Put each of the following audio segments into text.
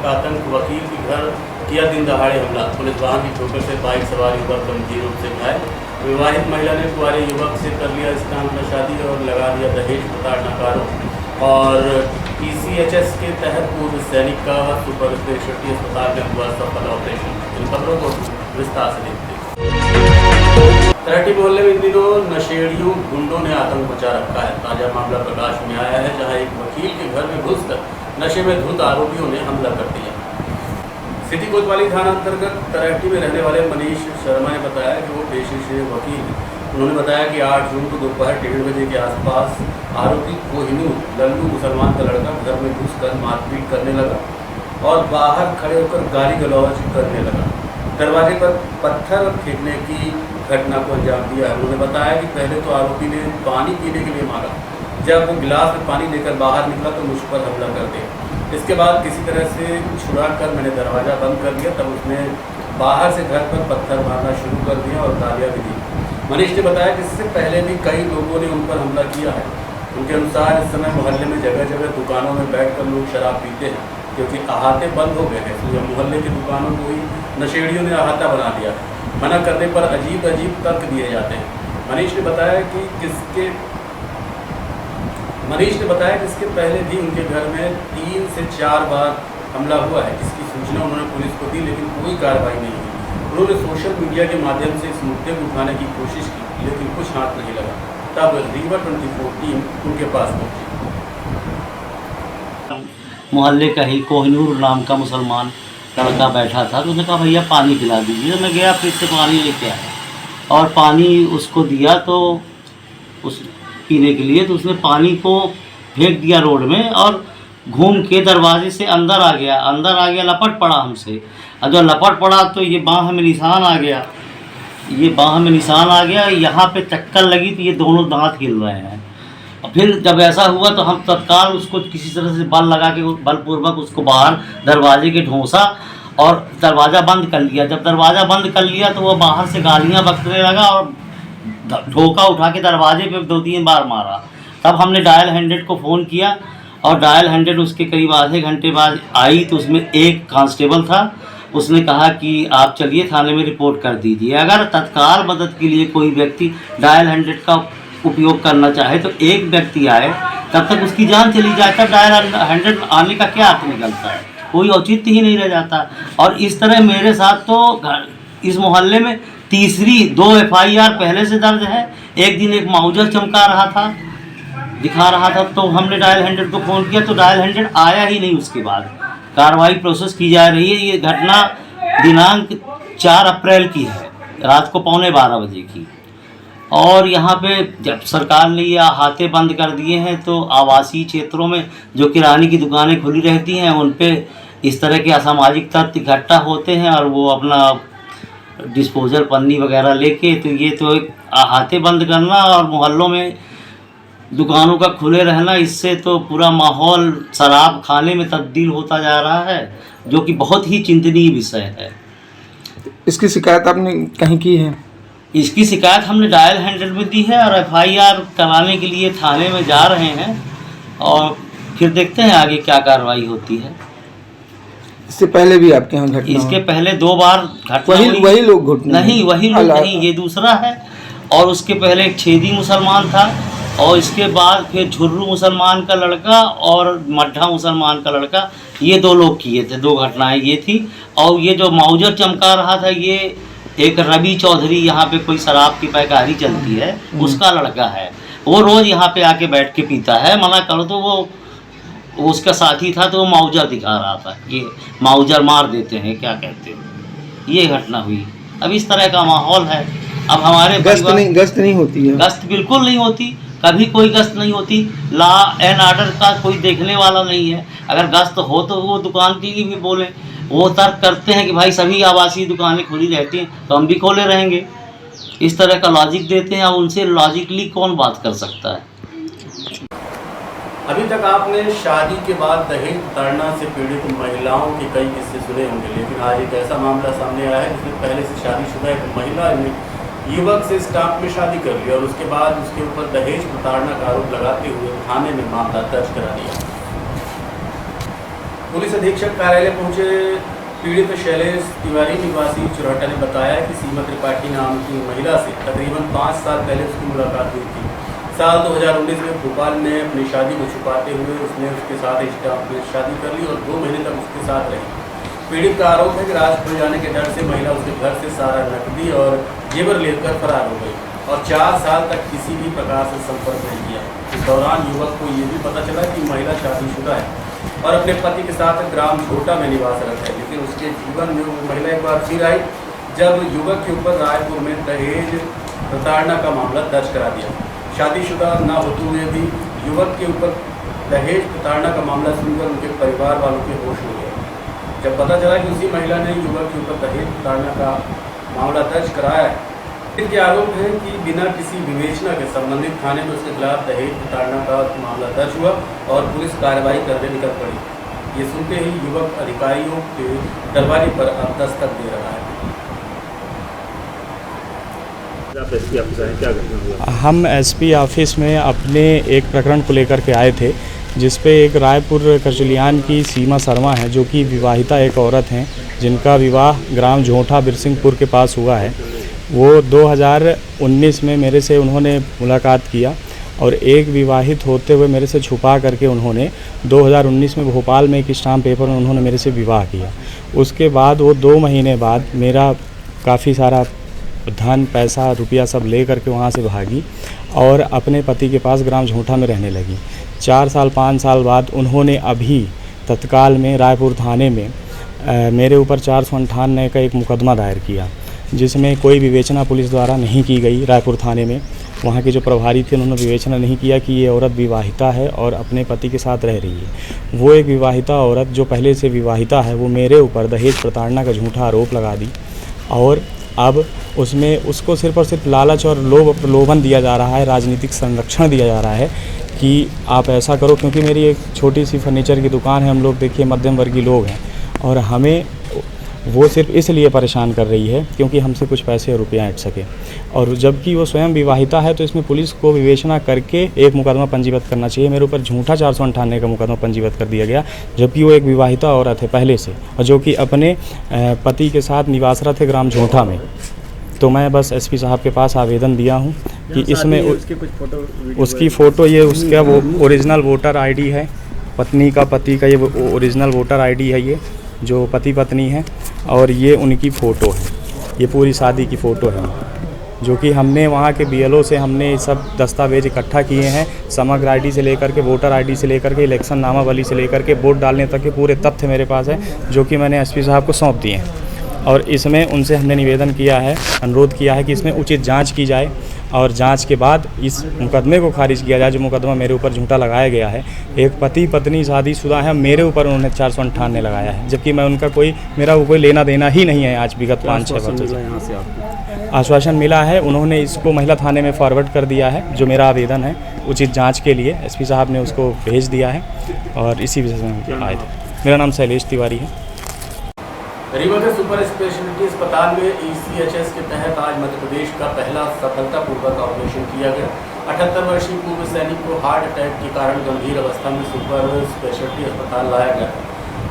का आतंक, वकील के घर किया दिन दहाड़े हमला, पुलिस वाहन की ठोकर से बाइक सवार युवक गंभीर रूप से घायल। विवाहित महिला ने कुंवारे युवक से कर लिया इस्लाम में शादी और लगा दिया दहेज प्रताड़ना का आरोप। और PCHS के तहत पूर्व सैनिक का सुपर स्पेशलिटी अस्पताल में हुआ सफल ऑपरेशन। इन खबरों को विस्तार से देखते हैं। तराटी मोहल्ले में इन दिनों नशेड़ियों गुंडों ने आतंक मचा रखा है। ताजा मामला प्रकाश में आया है, जहां एक वकील के घर में घुसकर नशे में धुत आरोपियों ने हमला कर दिया। सिटी कोतवाली थाना अंतर्गत तराटी में रहने वाले मनीष शर्मा ने बताया कि वो पेशे से वकील हैं। उन्होंने बताया कि 8 जून को दोपहर 1:30 बजे के आसपास आरोपी कोहिनूर लल्लू मुसलमान का लड़का घर में घुसकर मारपीट करने लगा और बाहर खड़े होकर गाली गलौज करने लगा। दरवाजे पर पत्थर फेंकने की घटना को अंजाम दिया है। उन्होंने बताया कि पहले तो आरोपी ने पानी पीने के लिए मांगा, जब वो गिलास में पानी लेकर बाहर निकला तो मुझ पर हमला कर दिया। इसके बाद किसी तरह से छुड़ा कर मैंने दरवाज़ा बंद कर दिया, तब उसने बाहर से घर पर पत्थर मारना शुरू कर दिया और गालियाँ भी दी। मनीष ने बताया कि इससे पहले भी कई लोगों ने उन पर हमला किया है। उनके अनुसार इस समय मोहल्ले में जगह जगह दुकानों में बैठकर लोग शराब पीते हैं, क्योंकि अहाते बंद हो गए हैं, इसलिए मोहल्ले की दुकानों को ही नशेड़ियों ने अहाता बना दिया है। मना करने पर अजीब अजीब तर्क दिए जाते हैं। मनीष ने बताया कि इसके पहले भी उनके घर में 3 से 4 बार हमला हुआ है, जिसकी सूचना उन्होंने पुलिस को दी, लेकिन कोई कार्रवाई नहीं हुई। उन्होंने सोशल मीडिया के माध्यम से इस मुद्दे को उठाने की कोशिश की, लेकिन कुछ हाथ नहीं लगा। तब रीवा 24 टीम उनके पास पहुंची। मोहल्ले का ही कोहिनूर नाम का मुसलमान लड़का बैठा था, तो उसने कहा भैया पानी पिला दीजिए। तो मैं गया, फिर से पानी लेके आया और पानी उसको दिया तो उस पीने के लिए, तो उसने पानी को फेंक दिया रोड में और घूम के दरवाजे से अंदर आ गया, लपट पड़ा हमसे। और जब लपट पड़ा तो ये बाँह में निशान आ गया, यहाँ पे चक्कर लगी तो ये दोनों दांत हिल रहे हैं। और फिर जब ऐसा हुआ तो हम तत्काल उसको किसी तरह से बल लगा के बलपूर्वक उसको बाहर दरवाजे के ढोंसा और दरवाज़ा बंद कर लिया। जब दरवाज़ा बंद कर लिया तो वह बाहर से गालियाँ बकने लगा और ढोका उठा के दरवाजे पे 2-3 बार मारा। तब हमने डायल 100 को फ़ोन किया और डायल 100 उसके करीब आधे घंटे बाद आई, तो उसमें एक कांस्टेबल था। उसने कहा कि आप चलिए थाने में रिपोर्ट कर दीजिए। अगर तत्काल मदद के लिए कोई व्यक्ति डायल 100 का उपयोग करना चाहे तो एक व्यक्ति आए, तब तक उसकी जान चली जाए। तब डायल 100 आने का क्या अर्थ निकलता है? कोई औचित्य ही नहीं रह जाता। और इस तरह मेरे साथ तो इस मोहल्ले में तीसरी 2 FIR पहले से दर्ज है। एक दिन एक माउजर दिखा रहा था, तो हमने डायल 100 को फ़ोन किया तो डायल 100 आया ही नहीं। उसके बाद कार्रवाई प्रोसेस की जा रही है। ये घटना दिनांक 4 अप्रैल की है, रात को 11:15 बजे की। और यहाँ पे जब सरकार ने ये अहाते बंद कर दिए हैं, तो आवासीय क्षेत्रों में जो किराने की दुकानें खुली रहती हैं, उन पे इस तरह के असामाजिक तत्व इकट्ठा होते हैं और वो अपना डिस्पोजल पन्नी वगैरह लेके, तो ये तो एक अहाते बंद करना और मोहल्लों में दुकानों का खुले रहना, इससे तो पूरा माहौल शराब खाने में तब्दील होता जा रहा है, जो कि बहुत ही चिंतनीय विषय है। इसकी शिकायत आपने कहीं की है? इसकी शिकायत हमने डायल 100 में दी है और FIR कराने के लिए थाने में जा रहे हैं और फिर देखते हैं आगे क्या कार्रवाई होती है। इससे पहले भी आपके यहाँ घटना? इसके पहले 2 बार घटना वही लोग घटना नहीं, वही लोग नहीं, ये दूसरा है। और उसके पहले एक छेदी मुसलमान था और इसके बाद फिर झुर्रू मुसलमान का लड़का और मड्ढा मुसलमान का लड़का, ये 2 लोग किए थे। 2 घटनाएं ये थी। और ये जो माउजर चमका रहा था, ये एक रवि चौधरी, यहाँ पे कोई शराब की पैकारी चलती है, उसका लड़का है। वो रोज़ यहाँ पे आके बैठ के पीता है, मना करो तो वो उसका साथी था, तो वो माउजर दिखा रहा था। ये माउजर मार देते हैं, क्या कहते हो। ये घटना हुई। अब इस तरह का माहौल है। अब हमारे गश्त नहीं होती है? गश्त बिल्कुल नहीं होती, कभी कोई गश्त नहीं होती। लॉ एंड ऑर्डर का कोई देखने वाला नहीं है। अगर गश्त हो तो वो दुकान के लिए भी बोलें। वो तर्क करते हैं कि भाई सभी आवासीय दुकानें खुली रहती हैं तो हम भी खोले रहेंगे। इस तरह का लॉजिक देते हैं। अब उनसे लॉजिकली कौन बात कर सकता है? अभी तक आपने शादी के बाद दहेज प्रताड़ना से पीड़ित महिलाओं के कई किस्से सुने होंगे, लेकिन आज एक ऐसा मामला सामने आया है जिसमें पहले से शादीशुदा एक महिला ने युवक से स्टाफ में शादी कर ली और उसके बाद उसके ऊपर दहेज प्रताड़ना का आरोप लगाते हुए थाने में मामला दर्ज करा दिया। पुलिस अधीक्षक कार्यालय पहुंचे पीड़ित शैलेश तिवारी निवासी चुरहटा ने बताया कि सीमा त्रिपाठी नाम की महिला से तकरीबन 5 साल पहले उसकी मुलाकात हुई थी। साल 2019 में भोपाल में अपनी शादी को छुपाते हुए उसने उसके साथ स्टाफ में शादी कर ली और 2 महीने तक उसके साथ रही। पीड़ित का आरोप है कि राज खुल जाने के डर से महिला उसके घर से सारा नकदी और जेवर लेकर फरार हो गई और 4 साल तक किसी भी प्रकार से संपर्क नहीं किया। इस दौरान युवक को ये भी पता चला कि महिला शादीशुदा है और अपने पति के साथ ग्राम झोटा में निवासरत है, लेकिन उसके जीवन में वो महिला एक बार फिर आई जब युवक के ऊपर रायपुर में दहेज प्रताड़ना का मामला दर्ज करा दिया। शादीशुदा न होते हुए भी युवक के ऊपर दहेज प्रताड़ना का मामला सुनकर उनके परिवार वालों के होश हो गए जब पता चला कि उसी महिला ने युवक के ऊपर दहेज प्रताड़ना का मामला दर्ज कराया है। इनके आरोप है कि बिना किसी विवेचना के संबंधित थाने में उसके खिलाफ दहेज प्रताड़ना का मामला दर्ज हुआ और पुलिस कार्रवाई करने निकल पड़ी। ये सुनते ही युवक अधिकारियों के दरबारी पर अब दस्तक दे रहा है। हम एसपी ऑफिस में अपने एक प्रकरण को लेकर के आए थे जिस पे एक रायपुर करचलियान की सीमा शर्मा है जो कि विवाहिता एक औरत हैं जिनका विवाह ग्राम झोंठा बिरसिंहपुर के पास हुआ है। वो 2019 में मेरे से उन्होंने मुलाकात किया और एक विवाहित होते हुए मेरे से छुपा करके उन्होंने 2019 में भोपाल में एक स्टाम्प पेपर में उन्होंने मेरे से विवाह किया। उसके बाद वो 2 महीने बाद मेरा काफ़ी सारा धन पैसा रुपया सब ले करके वहाँ से भागी और अपने पति के पास ग्राम झोंठा में रहने लगी। 4 साल 5 साल बाद उन्होंने अभी तत्काल में रायपुर थाने में मेरे ऊपर 458 का एक मुकदमा दायर किया जिसमें कोई विवेचना पुलिस द्वारा नहीं की गई। रायपुर थाने में वहाँ के जो प्रभारी थे उन्होंने विवेचना नहीं किया कि ये औरत विवाहिता है और अपने पति के साथ रह रही है। वो एक विवाहिता औरत जो पहले से विवाहिता है वो मेरे ऊपर दहेज प्रताड़ना का झूठा आरोप लगा दी और अब उसमें उसको सिर्फ और सिर्फ लालच और प्रलोभन दिया जा रहा है, राजनीतिक संरक्षण दिया जा रहा है कि आप ऐसा करो। क्योंकि मेरी एक छोटी सी फर्नीचर की दुकान है, हम लोग देखिए मध्यम वर्गीय लोग हैं और हमें वो सिर्फ इसलिए परेशान कर रही है क्योंकि हमसे कुछ पैसे और रुपया ऐंठ सके। और जबकि वो स्वयं विवाहिता है तो इसमें पुलिस को विवेचना करके एक मुकदमा पंजीबद्ध करना चाहिए। मेरे ऊपर झूठा 458 का मुकदमा पंजीबद्ध कर दिया गया जबकि वो एक विवाहिता औरत है पहले से और जो कि अपने पति के साथ निवासरत है ग्राम झोंठा में। तो मैं बस एसपी साहब के पास आवेदन दिया हूँ कि इसमें उसकी फ़ोटो ये उसका वो ओरिजिनल वोटर आईडी है, पत्नी का पति का ये ओरिजिनल वोटर आईडी है, ये जो पति पत्नी है और ये उनकी फ़ोटो है, ये पूरी शादी की फ़ोटो है जो कि हमने वहाँ के बीएलओ से हमने सब दस्तावेज इकट्ठा किए हैं। समग्र आईडी से लेकर के वोटर आईडी से लेकर के इलेक्शन नामावली से लेकर के वोट डालने तक के पूरे तथ्य मेरे पास है जो कि मैंने एसपी साहब को सौंप दिए हैं। और इसमें उनसे हमने निवेदन किया है, अनुरोध किया है कि इसमें उचित जांच की जाए और जांच के बाद इस मुकदमे को खारिज किया जाए जो मुकदमा मेरे ऊपर झूठा लगाया गया है। एक पति पत्नी शादीशुदा है, मेरे ऊपर उन्होंने 458 लगाया है जबकि मैं उनका मेरा कोई लेना देना ही नहीं है। आज विगत 5-6 वर्ष से आश्वासन मिला है, उन्होंने इसको महिला थाने में फॉरवर्ड कर दिया है जो मेरा आवेदन है उचित जाँच के लिए। एसपी साहब ने उसको भेज दिया है और इसी विषय से आए थे। मेरा नाम शैलेश तिवारी है। रीवा के सुपर स्पेशलिटी अस्पताल में ECHS के तहत आज मध्य प्रदेश का पहला सफलतापूर्वक ऑपरेशन किया गया। 78 वर्षीय पूर्व सैनिक को हार्ट अटैक के कारण गंभीर अवस्था में सुपर स्पेशलिटी अस्पताल लाया गया,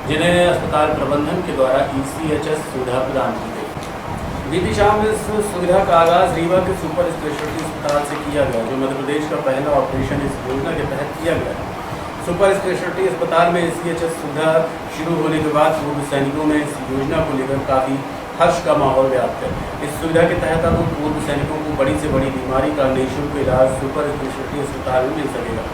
जिन्हें अस्पताल प्रबंधन के द्वारा ECHS सुविधा प्रदान की गई। बीती शाम इस सुविधा का आगाज़ रीवा के सुपर स्पेशलिटी अस्पताल से किया गया जो मध्य प्रदेश का पहला ऑपरेशन इस योजना के तहत किया गया। सुपर स्पेशलिटी अस्पताल में ECHS सुविधा शुरू होने के बाद पूर्व सैनिकों में इस योजना को लेकर काफ़ी हर्ष का माहौल व्याप्त है। इस सुविधा के तहत अब पूर्व सैनिकों को बड़ी से बड़ी बीमारी का निःशुल्क इलाज सुपर स्पेशलिटी अस्पताल में मिल सकेगा।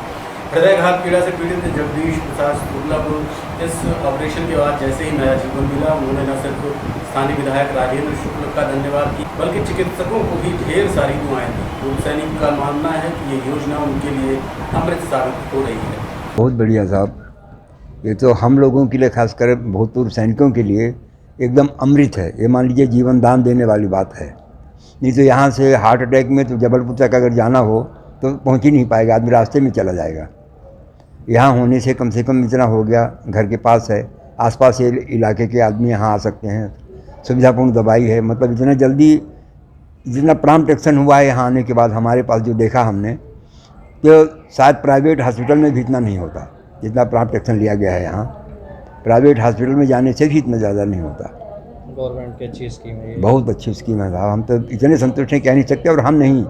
हृदयघात पीड़ा से पीड़ित जगदीश प्रसाद शुक्ला को इस ऑपरेशन के बाद जैसे ही नया जीवन मिला, उन्होंने न सिर्फ स्थानीय विधायक राजेंद्र शुक्ल का धन्यवाद किया बल्कि चिकित्सकों को भी ढेर सारी दुआएं दी। पूर्व सैनिक का मानना है कि ये योजना उनके लिए अमृत साबित हो रही है। बहुत बढ़िया साहब, ये तो हम लोगों के लिए खासकर भूतपूर्व सैनिकों के लिए एकदम अमृत है। ये मान लीजिए जीवन दान देने वाली बात है। नहीं तो यहाँ से हार्ट अटैक में तो जबलपुर तक अगर जाना हो तो पहुँच ही नहीं पाएगा, आदमी रास्ते में चला जाएगा। यहाँ होने से कम इतना हो गया, घर के पास है, आसपास के इलाके के आदमी यहाँ आ सकते हैं, सुविधापूर्ण दवाई है। मतलब इतना जल्दी जितना प्रॉम्प्ट एक्शन हुआ है यहाँ आने के बाद हमारे पास जो देखा हमने, तो शायद प्राइवेट हॉस्पिटल में भी इतना नहीं होता जितना प्रॉम्प्ट एक्शन लिया गया है यहाँ। प्राइवेट हॉस्पिटल में जाने से भी इतना ज़्यादा नहीं होता। गवर्नमेंट की अच्छी स्कीम है ये। बहुत अच्छी स्कीम है साहब, हम तो इतने संतुष्ट हैं कह नहीं सकते, और हम नहीं,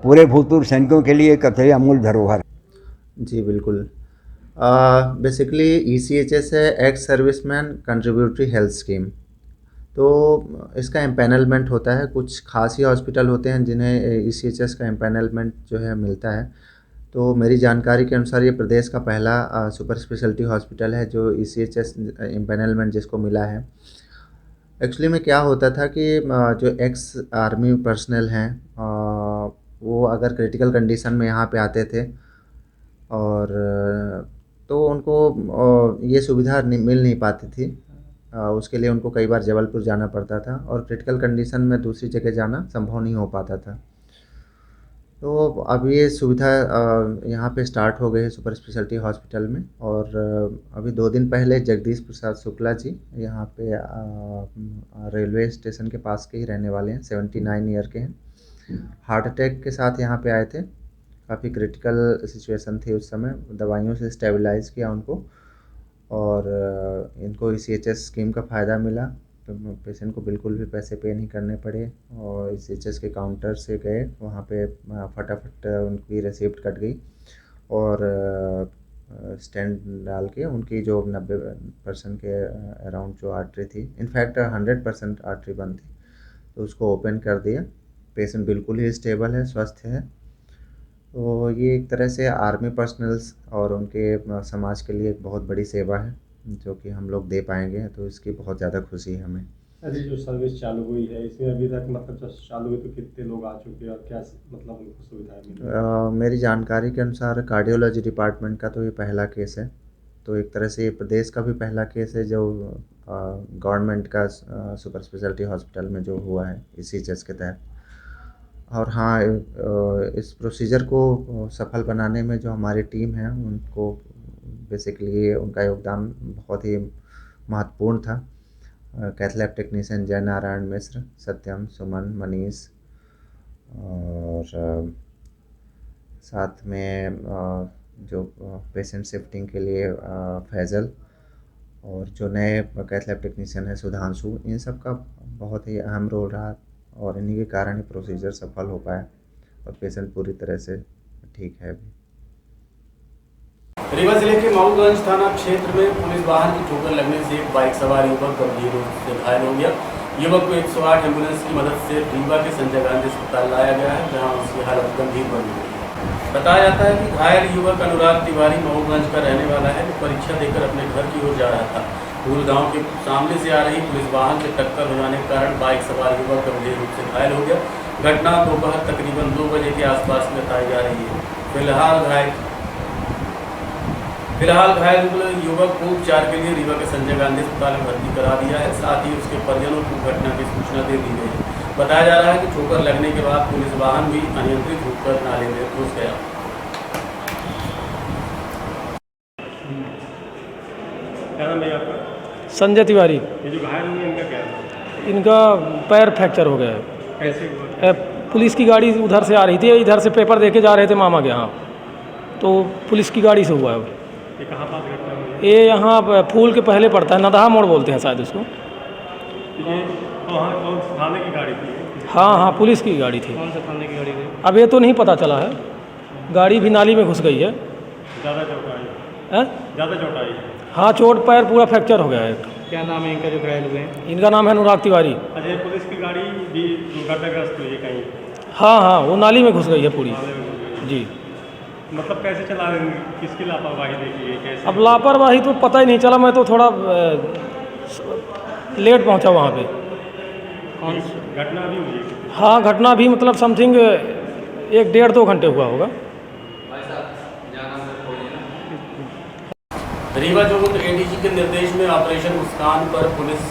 पूरे भूतपूर्व सैनिकों के लिए एक अमूल्य धरोहर। जी बिल्कुल। बेसिकली ECHS है ex serviceman contributory health scheme. तो इसका एम्पैनलमेंट होता है, कुछ खास ही हॉस्पिटल होते हैं जिन्हें ECHS का एम्पैनलमेंट जो है मिलता है। तो मेरी जानकारी के अनुसार ये प्रदेश का पहला सुपर स्पेशलिटी हॉस्पिटल है जो ECHS एम्पैनलमेंट जिसको मिला है। एक्चुअली में क्या होता था कि जो एक्स आर्मी पर्सनल हैं वो अगर क्रिटिकल कंडीशन में यहाँ पे आते थे और तो उनको ये सुविधा मिल नहीं पाती थी। उसके लिए उनको कई बार जबलपुर जाना पड़ता था और क्रिटिकल कंडीशन में दूसरी जगह जाना संभव नहीं हो पाता था। तो अब ये सुविधा यहाँ पे स्टार्ट हो गई है सुपर स्पेशलिटी हॉस्पिटल में। और अभी 2 दिन पहले जगदीश प्रसाद शुक्ला जी यहाँ पे रेलवे स्टेशन के पास के ही रहने वाले हैं, 79 ईयर के हैं, हार्ट अटैक के साथ यहाँ पे आए थे। काफ़ी क्रिटिकल सिचुएशन थी उस समय, दवाइयों से स्टेबलाइज़ किया उनको और इनको ECHS स्कीम का फ़ायदा मिला। तो पेशेंट को बिल्कुल भी पैसे पे नहीं करने पड़े और ECHS के काउंटर से गए, वहाँ पे फटाफट उनकी रिसिप्ट कट गई और स्टेंट डाल के उनकी जो 90% के अराउंड जो आर्टरी थी, इनफैक्ट 100% आर्टरी बंद थी, तो उसको ओपन कर दिया। पेशेंट बिल्कुल ही स्टेबल है, स्वस्थ है। तो ये एक तरह से आर्मी पर्सनल्स और उनके समाज के लिए एक बहुत बड़ी सेवा है जो कि हम लोग दे पाएंगे, तो इसकी बहुत ज़्यादा खुशी है हमें। अभी जो सर्विस चालू हुई है इसमें अभी तक मतलब जब चालू हुई तो कितने लोग आ चुके हैं और क्या मतलब उनको सुविधाएं मिली? मेरी जानकारी के अनुसार कार्डियोलॉजी डिपार्टमेंट का तो ये पहला केस है। तो एक तरह से ये प्रदेश का भी पहला केस है जो गवर्नमेंट का सुपर स्पेशलिटी हॉस्पिटल में जो हुआ है ECHS के तहत। और हाँ, इस प्रोसीजर को सफल बनाने में जो हमारी टीम है उनको बेसिकली उनका योगदान बहुत ही महत्वपूर्ण था। कैथ लैब टेक्नीशियन जय नारायण मिश्र, सत्यम, सुमन, मनीष और साथ में जो पेशेंट शिफ्टिंग के लिए फैज़ल और जो नए कैथ लैब टेक्नीशियन है सुधांशु, इन सब का बहुत ही अहम रोल रहा और इन्हीं के कारण ही प्रोसीजर सफल हो पाया और पेशेंट पूरी तरह से ठीक है अभी। रीवा जिले के मऊगंज थाना क्षेत्र में पुलिस वाहन की ठोकर लगने से एक बाइक सवार युवक गंभीर रूप से घायल हो गया। युवक को 108 एम्बुलेंस की मदद से रीवा के संजय गांधी अस्पताल लाया गया है, जहां उसकी हालत गंभीर बनी हुई है। बताया जाता है कि घायल युवक अनुराग तिवारी मऊगंज का रहने वाला है, जो परीक्षा देकर अपने घर की ओर जा रहा था। भूल गांव के सामने से आ रही पुलिस वाहन से टक्कर हो जाने के कारण बाइक सवार युवक गंभीर रूप से घायल हो गया। घटना दोपहर तकरीबन 2 बजे के आसपास में बताई जा रही है। फिलहाल घायल युवक को उपचार के लिए रीवा के संजय गांधी अस्पताल में भर्ती करा दिया है। साथ ही उसके परिजनों को घटना की सूचना दे दी गई है। बताया जा रहा है कि ठोकर लगने के बाद पुलिस वाहन भी अनियंत्रित होकर नाले में घुस गया। क्या नाम है आपका? संजय तिवारी। ये जो घायल हुए इनका क्या है? इनका पैर फ्रैक्चर हो गया है। कैसे हुआ? पुलिस की गाड़ी उधर से आ रही थी, इधर से पेपर देके जा रहे थे मामा के यहाँ, तो पुलिस की गाड़ी से हुआ है। ये कहाँ पास घटना हुई? ये यहाँ फूल के पहले पड़ता है, नदहा मोड़ बोलते हैं शायद उसको। ये कौन से थाने की गाड़ी थी? हाँ, पुलिस की गाड़ी थी। कौन से थाने की गाड़ी थी? अब ये तो नहीं पता चला है। गाड़ी भी नाली में घुस गई है। ज़्यादा चोट आई? ज़्यादा चोट आई? हाँ, चोट पैर पूरा फ्रैक्चर हो गया है। क्या नाम है इनका जो घायल हुए हैं? इनका नाम है अनुराग तिवारी। अच्छा, पुलिस की गाड़ी भी दुर्घटनाग्रस्त हुई है कहीं? हाँ, वो नाली में घुस गई है पूरी। जी। मतलब कैसे चला रहे हैं? किसकी लापरवाही देखी है? कैसे? अब लापरवाही तो पता ही नहीं चला, मैं तो थोड़ा लेट पहुंचा वहाँ पे। कौन सी घटना भी हुई है? हाँ, घटना भी मतलब समथिंग 1-1.5-2 घंटे हुआ होगा। रीवा जोन ADG के निर्देश में ऑपरेशन मुस्कान पर पुलिस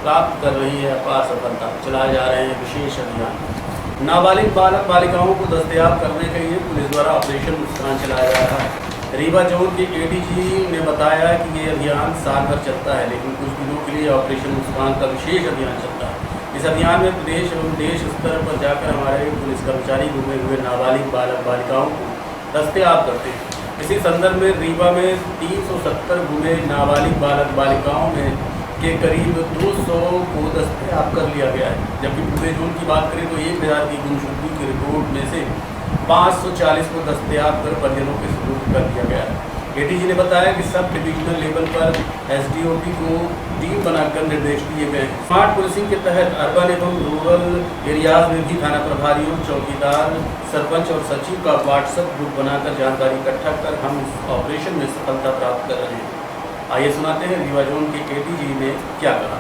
प्राप्त कर रही है अपार सफलता। चलाए जा रहे हैं विशेष अभियान। नाबालिग बालक बालिकाओं को दस्तयाब करने के लिए पुलिस द्वारा ऑपरेशन मुस्कान चलाया जा रहा है। रीवा जोन के ADG ने बताया कि ये अभियान साल भर चलता है, लेकिन कुछ दिनों के लिए ऑपरेशन मुस्कान का विशेष अभियान चलता है। इस अभियान में प्रदेश एवं देश स्तर पर जाकर हमारे पुलिस कर्मचारी घूमे हुए नाबालिग बालक बालिकाओं को दस्तयाब करते हैं। इसी संदर्भ में रीवा में 370 गुमे नाबालिग बालक बालिकाओं में के करीब 200 को दस्तयाब कर लिया गया है, जबकि पूरे जोन की बात करें तो 1000 की गुमशुदगी की रिपोर्ट में से 540 को दस्तयाब कर परिजनों के सुपुर्द कर दिया गया है। एडीजी ने बताया कि सब डिविजनल लेवल पर एसडीओपी को टीम बनाकर निर्देश दिए गए हैं। स्मार्ट पुलिसिंग के तहत अर्बन एवं रूरल एरियाज में भी थाना प्रभारियों, चौकीदार, सरपंच और सचिव का व्हाट्सएप ग्रुप बनाकर जानकारी इकट्ठा कर हम इस ऑपरेशन में सफलता प्राप्त कर रहे हैं। आइए सुनाते हैं रीवा जोन के एडीजी ने क्या कहा।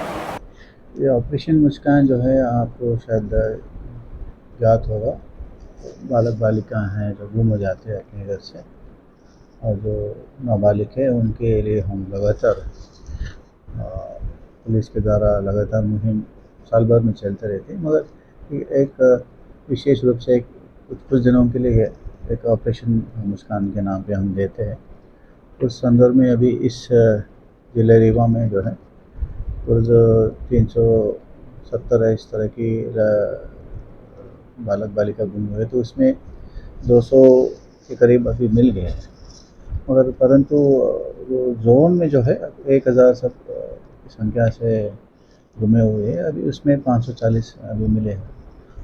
ये ऑपरेशन मुस्कान जो है आपको शायद ज्ञात होगा, बालक बालिका हैं जो गुम हो जाते हैं अपने घर से, और जो नाबालिग है उनके लिए हम लगातार पुलिस के द्वारा लगातार मुहिम साल भर में चलते रहते हैं, मगर एक विशेष रूप से कुछ दिनों के लिए एक ऑपरेशन मुस्कान के नाम पे हम देते हैं। उस संदर्भ में अभी इस जिले रीवा में जो है कुछ 370 इस तरह की बालक बालिका गुम हुए, तो उसमें 200 के करीब अभी मिल गए हैं, मगर परंतु वो जोन में जो है 1000 सब की संख्या से गुमे हुए हैं, अभी उसमें 540 अभी मिले हैं।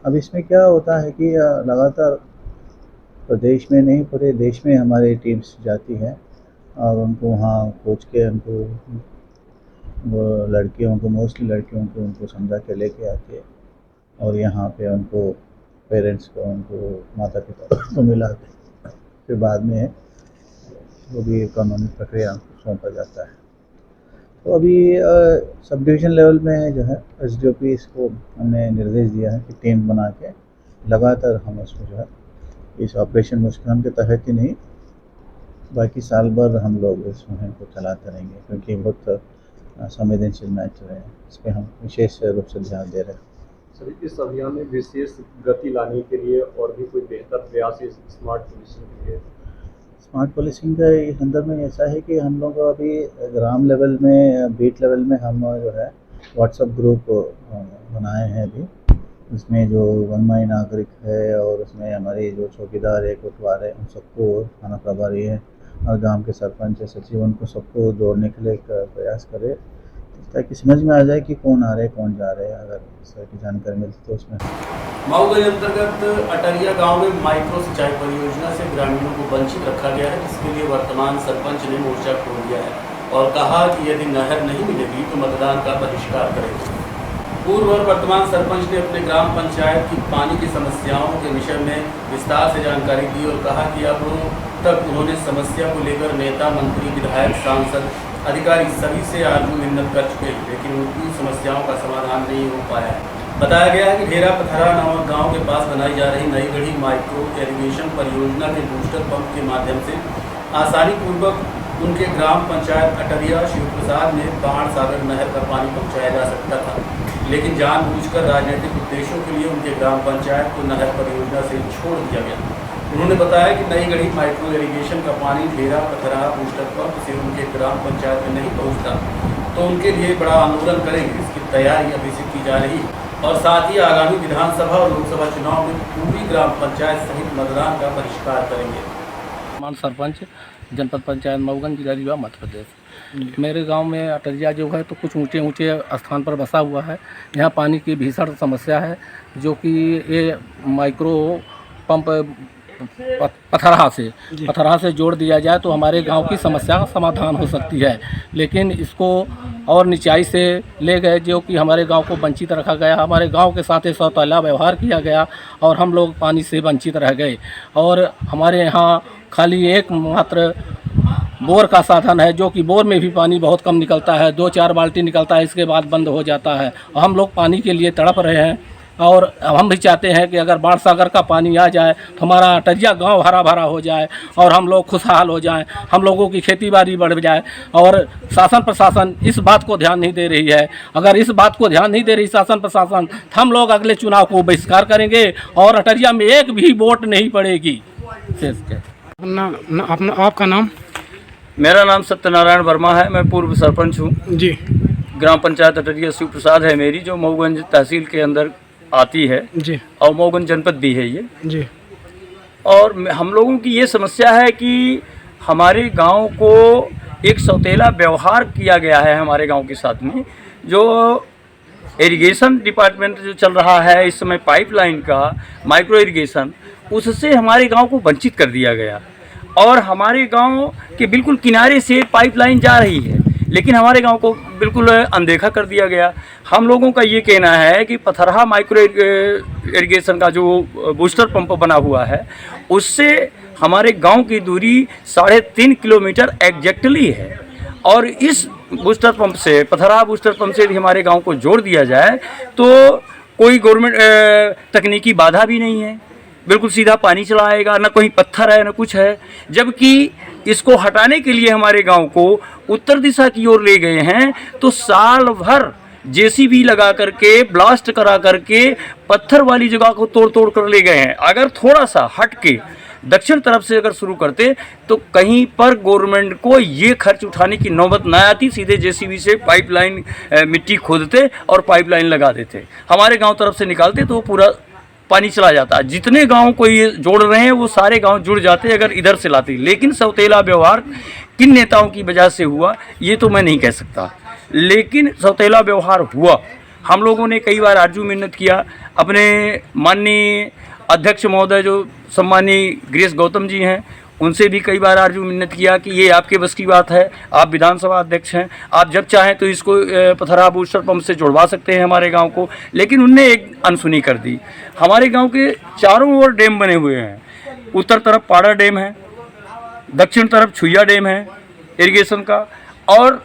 अब इसमें क्या होता है कि लगातार प्रदेश में नहीं पूरे देश में हमारी टीम्स जाती है और उनको वहाँ खोज के उनको वो लड़कियों को, मोस्टली लड़कियों को उनको समझा के लेके आती है और यहाँ पे उनको पेरेंट्स को, उनको माता पिता को मिलाते हैं, फिर बाद में वो भी कानूनी प्रक्रिया सौंपा जाता है। तो अभी सब डिवीज़न लेवल में जो है एसडीओपी इसको हमने निर्देश दिया है कि टीम बना के लगातार हम उसको जो है इस ऑपरेशन मुस्कान के तहत ही नहीं, बाकी साल भर हम लोग इस मुहिम को चलाते रहेंगे, क्योंकि बहुत संवेदनशील मैटर है, इस पर हम विशेष रूप से ध्यान दे रहे हैं। सर, इस अभियान में विशेष गति लाने के लिए और भी कोई बेहतर प्रयास है स्मार्ट पुलिसिंग के लिए? स्मार्ट पुलिसिंग का इस संदर्भ में ऐसा है कि हम लोग अभी ग्राम लेवल में, बीट लेवल में हम जो है व्हाट्सएप ग्रुप बनाए हैं अभी, उसमें जो वनमाई नागरिक है और उसमें हमारे जो चौकीदार है, कोतवाल है, उन सबको, थाना प्रभारी है और गांव के सरपंच है, सचिव, उनको सबको जोड़ने के लिए एक प्रयास करें ताकि समझ में आ जाए कि कौन आ रहे हैं, कौन जा रहे हैं। अगर इस तरह की जानकारी मिलती तो उसमें मऊगंज अंतर्गत अटरिया गांव में माइक्रो सिंचाई परियोजना से ग्रामीणों को वंचित रखा गया है, जिसके लिए वर्तमान सरपंच ने मोर्चा खोल दिया है और कहा कि यदि नहर नहीं मिलेगी तो मतदान का बहिष्कार करेंगे। पूर्व और वर्तमान सरपंच ने अपने ग्राम पंचायत की पानी की समस्याओं के विषय में विस्तार से जानकारी दी और कहा कि अब तक उन्होंने समस्या को लेकर नेता, मंत्री, विधायक, सांसद, अधिकारी सभी से आर्जू मिन्नत कर चुके हैं, लेकिन उनकी समस्याओं का समाधान नहीं हो पाया है। बताया गया है कि ढेरा पथरा नामक गांव के पास बनाई जा रही नई गढ़ी माइक्रो इरिगेशन परियोजना के बूस्टर पंप के माध्यम से आसानी पूर्वक उनके ग्राम पंचायत अटरिया शिव प्रसाद में बाण सागर नहर का पानी पहुंचाया जा सकता था, लेकिन जानबूझकर राजनीतिक उद्देश्यों के लिए उनके ग्राम पंचायत को नहर परियोजना से छोड़ दिया गया। उन्होंने बताया कि नई गढ़ी माइक्रो इरिगेशन का पानी ढेरा पथरा बूस्टर पंप से उनके ग्राम पंचायत में नहीं पहुँचता तो उनके लिए बड़ा आंदोलन करेंगे। इसकी तैयारी अभी से की जा रही है और साथ ही आगामी विधानसभा और लोकसभा चुनाव में पूरी ग्राम पंचायत सहित मतदान का बहिष्कार करेंगे। मान सरपंच जनपद पंचायत मऊगंज, जिला रीवा, मध्य प्रदेश। मेरे गांव में अटरिया जो है तो कुछ ऊंचे ऊंचे स्थान पर बसा हुआ है। यहाँ पानी की भीषण समस्या है, जो कि ये माइक्रो पंप पथरहा से जोड़ दिया जाए तो हमारे गांव की समस्या का समाधान हो सकती है, लेकिन इसको और निचाई से ले गए, जो कि हमारे गांव को वंचित रखा गया। हमारे गांव के साथ सौतेला व्यवहार किया गया और हम लोग पानी से वंचित रह गए। और हमारे यहाँ खाली एकमात्र बोर का साधन है, जो कि बोर में भी पानी बहुत कम निकलता है, 2-4 बाल्टी निकलता है, इसके बाद बंद हो जाता है। हम लोग पानी के लिए तड़प रहे हैं और हम भी चाहते हैं कि अगर बाण सागर का पानी आ जाए तो हमारा अटरिया गांव हरा भरा हो जाए और हम लोग खुशहाल हो जाएं, हम लोगों की खेती बाड़ी बढ़ जाए। और शासन प्रशासन इस बात को ध्यान नहीं दे रही है। अगर इस बात को ध्यान नहीं दे रही शासन प्रशासन, तो हम लोग अगले चुनाव को बहिष्कार करेंगे और अटरिया में एक भी वोट नहीं पड़ेगी। आपका नाम? मेरा नाम सत्यनारायण वर्मा है, मैं पूर्व सरपंच हूँ जी। ग्राम पंचायत अटरिया शिव प्रसाद है मेरी, जो मऊगंज तहसील के अंदर आती है जी, और मऊगंज जनपद भी है ये जी। और हम लोगों की ये समस्या है कि हमारे गांव को एक सौतेला व्यवहार किया गया है हमारे गांव के साथ में। जो इरिगेशन डिपार्टमेंट जो चल रहा है इस समय पाइपलाइन का, माइक्रो इरिगेशन, उससे हमारे गांव को वंचित कर दिया गया और हमारे गांव के बिल्कुल किनारे से पाइपलाइन जा रही है, लेकिन हमारे गांव को बिल्कुल अनदेखा कर दिया गया। हम लोगों का ये कहना है कि पथरहा माइक्रो इरिगेशन का जो बूस्टर पंप बना हुआ है उससे हमारे गांव की दूरी 3.5 किलोमीटर एग्जैक्टली है और इस बूस्टर पंप से, पथरहा बूस्टर पंप से भी हमारे गांव को जोड़ दिया जाए तो कोई गवर्नमेंट तकनीकी बाधा भी नहीं है, बिल्कुल सीधा पानी चला आएगा, ना कोई पत्थर है ना कुछ है। जबकि इसको हटाने के लिए हमारे गांव को उत्तर दिशा की ओर ले गए हैं तो साल भर जेसीबी लगा करके, ब्लास्ट करा करके पत्थर वाली जगह को तोड़ तोड़ कर ले गए हैं। अगर थोड़ा सा हट के दक्षिण तरफ से अगर शुरू करते तो कहीं पर गवर्नमेंट को ये खर्च उठाने की नौबत ना आती, सीधे जेसीबी से पाइपलाइन मिट्टी खोदते और पाइपलाइन लगा देते, हमारे गांव तरफ से निकालते तो वो पूरा पानी चला जाता। जितने गांव को ये जोड़ रहे हैं वो सारे गांव जुड़ जाते अगर इधर से लाते, लेकिन सौतेला व्यवहार किन नेताओं की वजह से हुआ ये तो मैं नहीं कह सकता, लेकिन सौतेला व्यवहार हुआ। हम लोगों ने कई बार आरजू मिन्नत किया, अपने माननीय अध्यक्ष महोदय जो सम्मानीय गिरीश गौतम जी हैं उनसे भी कई बार आरजू मिन्नत किया कि ये आपके बस की बात है, आप विधानसभा अध्यक्ष हैं, आप जब चाहें तो इसको पथरहा बूस्टर पंप से जुड़वा सकते हैं हमारे गांव को, लेकिन उनने एक अनसुनी कर दी। हमारे गांव के चारों ओर डैम बने हुए हैं, उत्तर तरफ पाड़ा डैम है, दक्षिण तरफ छुइया डैम है इरिगेशन का, और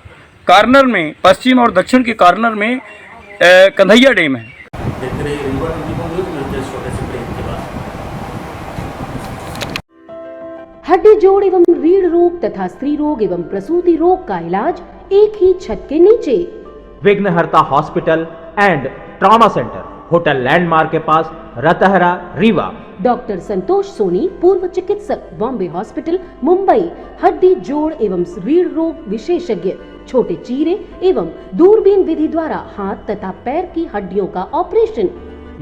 कार्नर में, पश्चिम और दक्षिण के कार्नर में कंधैया डैम है। देखते रहिए रिवर 24 न्यूज़ में इस छोटे से ब्रेक के बाद। हड्डी जोड़ एवं रीढ़ रोग तथा स्त्री रोग एवं प्रसूति रोग का इलाज एक ही छत के नीचे। विघ्नहर्ता hospital and trauma centre, hotel landmark के पास, रतहरा, रीवा। डॉक्टर संतोष सोनी, पूर्व चिकित्सक, बॉम्बे हॉस्पिटल, मुंबई। हड्डी जोड़ एवं रीढ़ रोग विशेषज्ञ, छोटे चीरे एवं दूरबीन विधि द्वारा हाथ तथा पैर की हड्डियों का ऑपरेशन।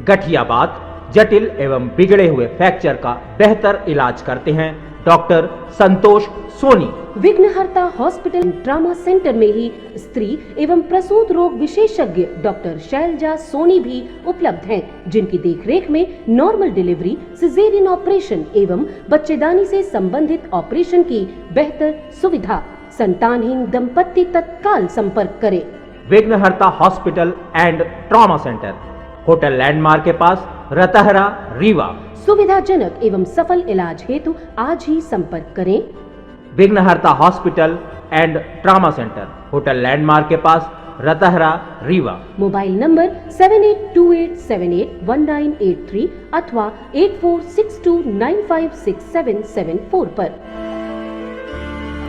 गठियाबात, जटिल एवं बिगड़े हुए फ्रैक्चर का बेहतर इलाज करते हैं डॉक्टर संतोष सोनी। विघ्नहर्ता हॉस्पिटल ट्रॉमा सेंटर में ही स्त्री एवं प्रसूत रोग विशेषज्ञ डॉक्टर शैलजा सोनी भी उपलब्ध हैं, जिनकी देखरेख में नॉर्मल डिलीवरी, सिजेरियन ऑपरेशन एवं बच्चेदानी से संबंधित ऑपरेशन की बेहतर सुविधा। संतानहीन दंपत्ति तत्काल संपर्क करें। विघ्नहर्ता hospital and trauma centre, hotel landmark के पास, रतहरा, रीवा। सुविधाजनक एवं सफल इलाज हेतु आज ही संपर्क करें। विघ्नहर्ता hospital and trauma centre, hotel landmark के पास, रतहरा, रीवा। मोबाइल नंबर 7828781983 अथवा 8462956774 पर।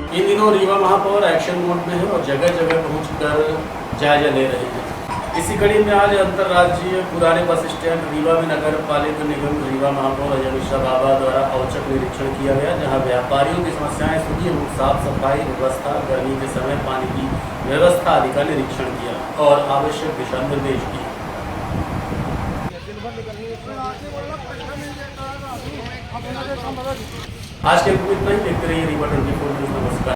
इन दिनों रीवा महापौर एक्शन मोड में है और जगह जगह पहुंचकर जायजा ले रहे हैं। इसी कड़ी में आज अंतर्राज्यीय पुराने बस स्टैंड रीवा में नगर पालिका निगम रीवा महापौर अजय मिश्रा बाबा द्वारा औचक निरीक्षण किया गया, जहां व्यापारियों की समस्याएं सुनी, साफ सफाई व्यवस्था, गर्मी के समय पानी की व्यवस्था आदि का निरीक्षण किया और आवश्यक दिशा निर्देश दिए। आज के इतना ही, देखते रहिए रीवा 24 न्यूज़। नमस्कार।